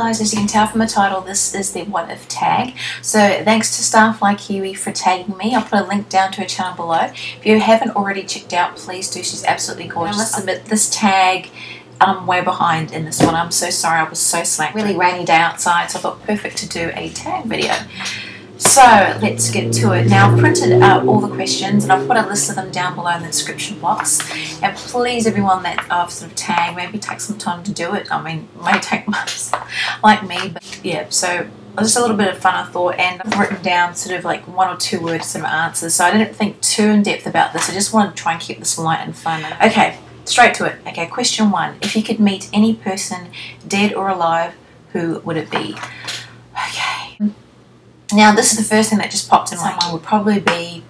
guys, as you can tell from the title, this is the what if tag. So thanks to Starflykiwi for tagging me. I'll put a link down to her channel below. If you haven't already checked out, please do. She's absolutely gorgeous. I must admit, this tag, I'm way behind in this one. I'm so sorry, I was so slack. Really rainy day outside, so I thought perfect to do a tag video. So let's get to it. Now I've printed out all the questions and I've put a list of them down below in the description box. And please, everyone that I've sort of tagged, maybe take some time to do it. I mean, it may take months, like me, but yeah. So just a little bit of fun, I thought, and I've written down sort of like 1 or 2 word sort of answers. So I didn't think too in depth about this. I just wanted to try and keep this light and fun. Okay, straight to it. Okay, question 1: if you could meet any person, dead or alive, who would it be? Okay. Now, this is the first thing that just popped in my mind. Would probably be,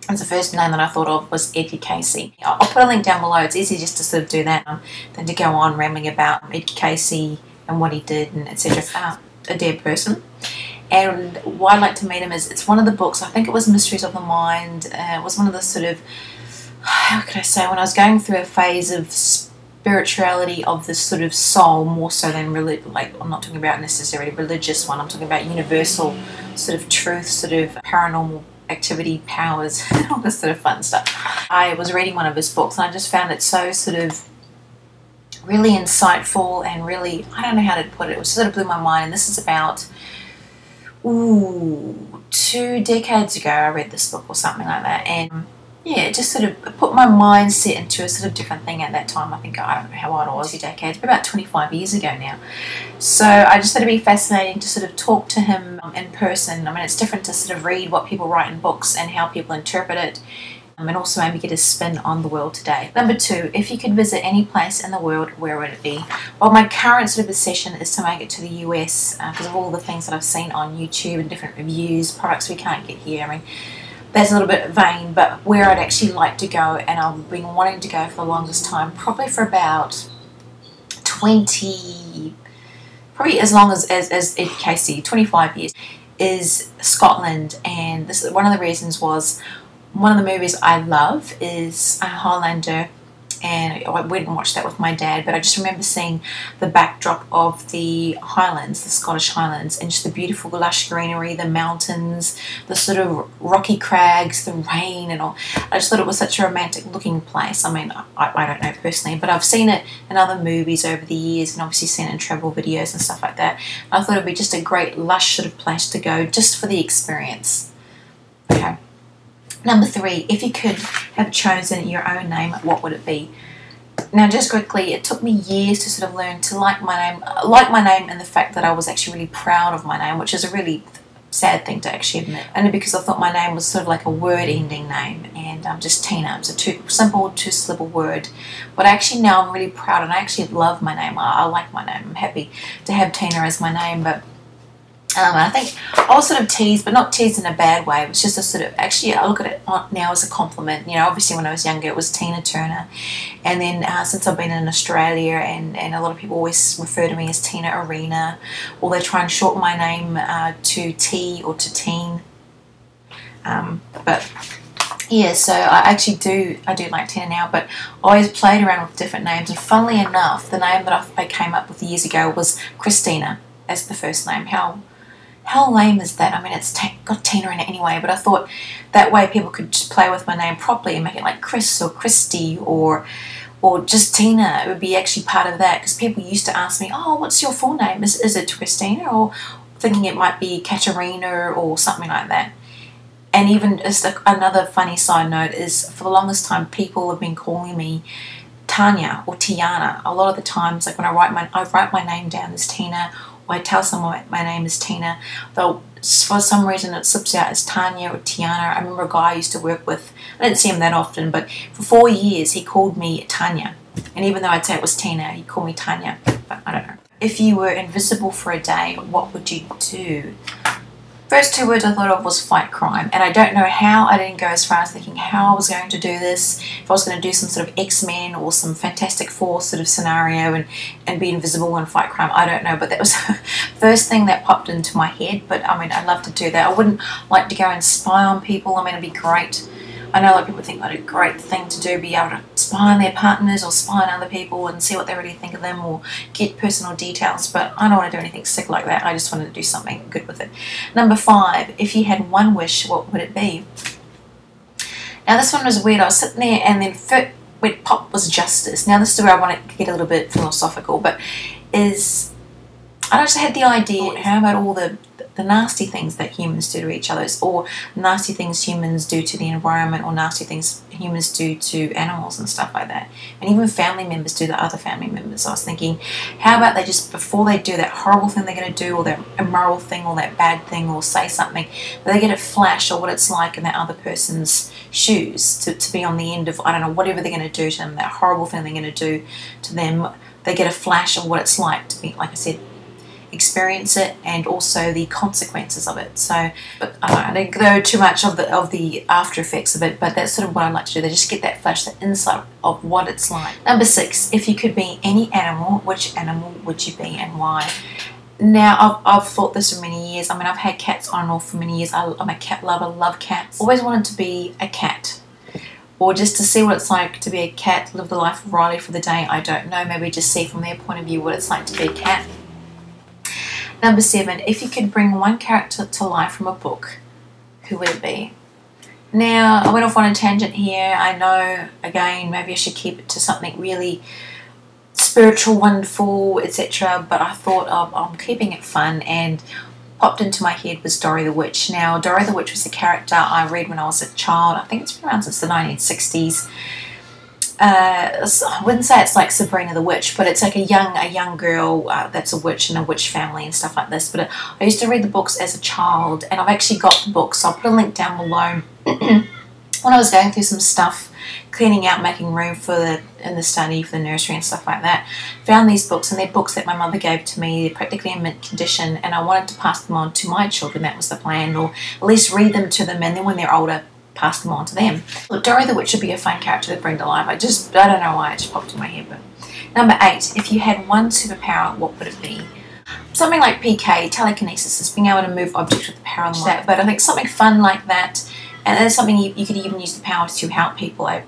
and the first name that I thought of was Edgar Casey. I'll put a link down below. It's easy just to sort of do that than to go on rambling about Edgar Casey and what he did and etc. A dead person. And why I'd like to meet him is, it's one of the books, I think it was Mysteries of the Mind. It was one of the sort of, how could I say, when I was going through a phase of spirituality of this sort of soul, more so than like, I'm not talking about necessarily religious one, I'm talking about universal sort of truth, sort of paranormal activity, powers, all this sort of fun stuff. I was reading one of his books and I just found it so sort of really insightful and really, I don't know how to put it, sort of blew my mind. And this is about, 2 decades ago I read this book or something like that, and yeah, it just sort of put my mindset into a sort of different thing at that time. I think, I don't know how old I was, 2 decades, but about 25 years ago now. So I just thought it'd be fascinating to sort of talk to him in person. I mean, it's different to sort of read what people write in books and how people interpret it, and also maybe get a spin on the world today. Number 2, if you could visit any place in the world, where would it be? Well, my current sort of obsession is to make it to the US because of all the things that I've seen on YouTube and different reviews, products we can't get here. I mean, that's a little bit vain, but where I'd actually like to go, and I've been wanting to go for the longest time, probably for about 20, probably as long as Ed Casey, 25 years, is Scotland. And this is one of the reasons was, one of the movies I love is Highlander, and I went and watched that with my dad, but I just remember seeing the backdrop of the Highlands, the Scottish Highlands, and just the beautiful lush greenery, the mountains, the sort of rocky crags, the rain and all. I just thought it was such a romantic looking place. I mean, I don't know personally, but I've seen it in other movies over the years, and obviously seen it in travel videos and stuff like that. I thought it would be just a great lush sort of place to go just for the experience. Okay. Number 3, if you could have chosen your own name, what would it be? Now, just quickly, it took me years to sort of learn to like my name and the fact that I was actually really proud of my name, which is a really sad thing to actually admit. Only because I thought my name was sort of like a word-ending name, and just Tina. It's a simple two-syllable word. But actually now I'm really proud, and I actually love my name. I like my name. I'm happy to have Tina as my name, but I think I was sort of teased, but not teased in a bad way. It was just a sort of, actually I look at it now as a compliment. You know, obviously when I was younger it was Tina Turner, and then since I've been in Australia, and a lot of people always refer to me as Tina Arena, or they try and shorten my name to T or to Teen. But yeah, so I do like Tina now, but I always played around with different names, and funnily enough, the name that I came up with years ago was Christina as the first name. How lame is that? I mean, it's got Tina in it anyway, but I thought that way people could just play with my name properly and make it like Chris or Christy or just Tina. It would be actually part of that, because people used to ask me, oh, what's your full name? Is it Christina? Or thinking it might be Katerina or something like that. And even just another funny side note is, for the longest time, people have been calling me Tanya or Tiana. A lot of the times, like when I write my name down as Tina, or I tell someone my name is Tina, though for some reason it slips out as Tanya or Tiana. I remember a guy I used to work with, I didn't see him that often, but for 4 years he called me Tanya. And even though I'd say it was Tina, he'd call me Tanya, but I don't know. If you were invisible for a day, what would you do? First 2 words I thought of was fight crime, and I don't know how I didn't go as far as thinking how I was going to do this, if I was going to do some sort of X-Men or some Fantastic Four sort of scenario and be invisible and fight crime. I don't know, but that was the first thing that popped into my head. But I mean, I'd love to do that. I wouldn't like to go and spy on people. I mean, it'd be great. I know a lot of people think what a great thing to do, be able to spy on their partners or spy on other people and see what they really think of them or get personal details, but I don't want to do anything sick like that. I just wanted to do something good with it. Number 5, if you had one wish, what would it be? Now this one was weird. I was sitting there and then went pop was justice. Now this is where I want to get a little bit philosophical, but I just had the idea, how about all the nasty things that humans do to each other, or nasty things humans do to the environment, or nasty things humans do to animals and stuff like that, and even family members do to other family members. So I was thinking, how about they just, before they do that horrible thing they're going to do, or that immoral thing, or that bad thing, or say something, they get a flash of what it's like in that other person's shoes, to be on the end of, I don't know, whatever they're going to do to them, that horrible thing they're going to do to them, they get a flash of what it's like to be, like I said, experience it, and also the consequences of it. So, but I didn't go too much of the after effects of it, but that's sort of what I like to do. They just get that flash, the insight of what it's like. Number 6, if you could be any animal, which animal would you be and why? Now, I've thought this for many years. I mean, I've had cats on and off for many years. I'm a cat lover, love cats. Always wanted to be a cat, or just to see what it's like to be a cat, live the life of Riley for the day. I don't know, maybe just see from their point of view what it's like to be a cat. Number 7, if you could bring one character to life from a book, who would it be? Now, I went off on a tangent here. I know, again, maybe I should keep it to something really spiritual, wonderful, etc. But I thought I'm keeping it fun, and popped into my head was Dorry the Witch. Now, Dorry the Witch was a character I read when I was a child. I think it's been around since the 1960s. I wouldn't say it's like Sabrina the Witch, but it's like a young girl that's a witch in a witch family and stuff like this. But I used to read the books as a child, and I've actually got the books, so I'll put a link down below. When I was going through some stuff, cleaning out, making room in the study for the nursery and stuff like that, found these books, and they're books that my mother gave to me. They're practically in mint condition, and I wanted to pass them on to my children. That was the plan, or at least read them to them, and then when they're older, pass them on to them. Look, Dorry the Witch would be a fun character to bring to life. I don't know why it just popped in my head. But number 8, if you had one superpower, what would it be? Something like PK, telekinesis, is being able to move objects with the power of that. But I think something fun like that, and that's something you could even use the power to help people, I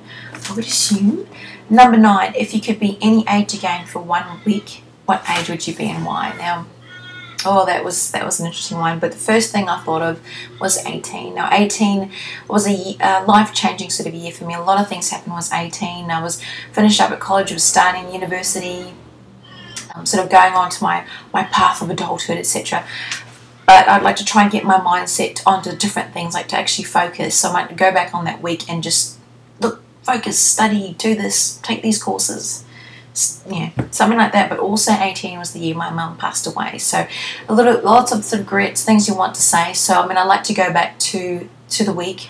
would assume. Number 9, if you could be any age again for 1 week, what age would you be and why? Now, oh, that was an interesting one. But the first thing I thought of was 18. Now, 18 was a life-changing sort of year for me. A lot of things happened when I was 18. I was finished up at college, I was starting university, sort of going on to my path of adulthood, etc. But I'd like to try and get my mindset onto different things, like to actually focus. So I might go back on that week and just look, focus, study, do this, take these courses. Yeah, something like that. But also 18 was the year my mum passed away, so lots of sort of regrets, things you want to say. So I mean, I'd like to go back to the week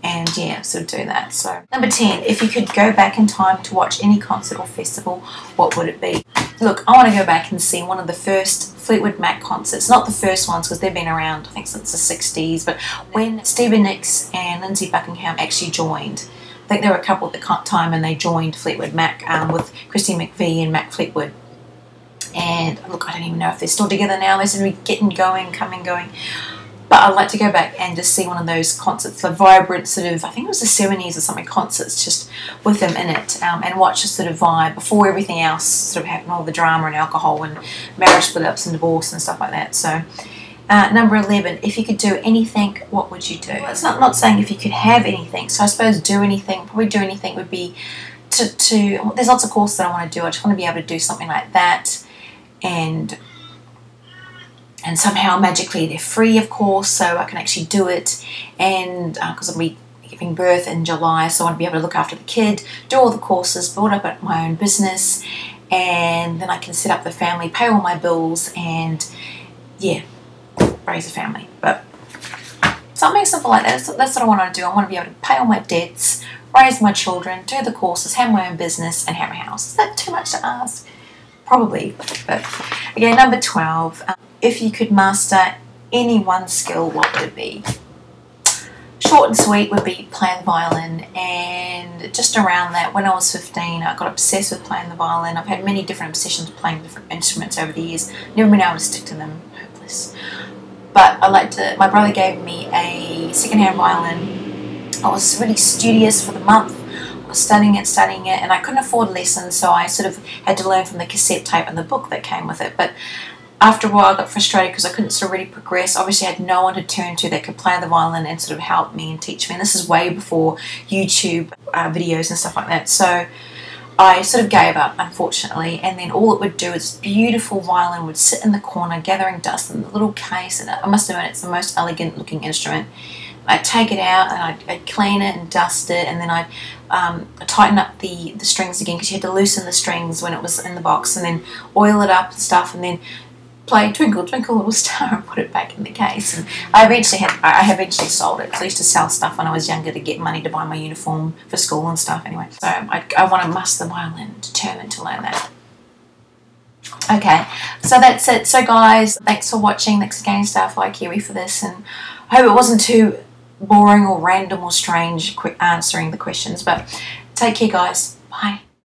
and yeah, sort of do that. So number 10, if you could go back in time to watch any concert or festival, what would it be? Look, I want to go back and see one of the first Fleetwood Mac concerts, not the first ones because they've been around I think since the 60s, but when Stevie Nicks and Lindsey Buckingham actually joined. I think there were a couple at the time, and they joined Fleetwood Mac with Christy McVie and Mac Fleetwood. And look, I don't even know if they're still together now. They seem to be getting going, coming, going. But I'd like to go back and just see one of those concerts, the vibrant sort of, I think it was the 70s or something, concerts just with them in it, and watch a sort of vibe before everything else sort of happened, all the drama and alcohol and marriage split-ups and divorce and stuff like that. So. Number 11, if you could do anything, what would you do? Well, it's not saying if you could have anything, so I suppose do anything, probably do anything would be there's lots of courses that I want to do. I just want to be able to do something like that, and somehow magically they're free, of course, so I can actually do it, and because I'll be giving birth in July, so I want to be able to look after the kid, do all the courses, build up my own business, and then I can set up the family, pay all my bills, and yeah, raise a family. But something simple like that, that's what I want to do. I want to be able to pay all my debts, raise my children, do the courses, have my own business, and have a house. Is that too much to ask? Probably. But again, number 12, if you could master any one skill, what would it be? Short and sweet would be playing the violin, and just around that, when I was 15, I got obsessed with playing the violin. I've had many different obsessions with playing different instruments over the years, never been able to stick to them. Hopeless. But I like to, my brother gave me a second-hand violin I was really studious for the month. I was studying it, and I couldn't afford lessons, so I sort of had to learn from the cassette tape and the book that came with it. But after a while I got frustrated because I couldn't sort of really progress. Obviously I had no one to turn to that could play the violin and sort of help me and teach me. And this is way before YouTube videos and stuff like that. So I sort of gave up, unfortunately, and then all it would do is this beautiful violin would sit in the corner gathering dust in the little case, and I must admit it's the most elegant looking instrument. I'd take it out and I'd clean it and dust it, and then I'd tighten up the strings again, because you had to loosen the strings when it was in the box, and then oil it up and stuff, and then play Twinkle Twinkle Little Star and put it back in the case. And I eventually sold it, because I used to sell stuff when I was younger to get money to buy my uniform for school and stuff anyway. So I want to master the violin, determined to learn that. Okay, so that's it. So guys, thanks for watching. Thanks again, Starflykiwi, for this, and I hope it wasn't too boring or random or strange answering the questions, but take care guys. Bye.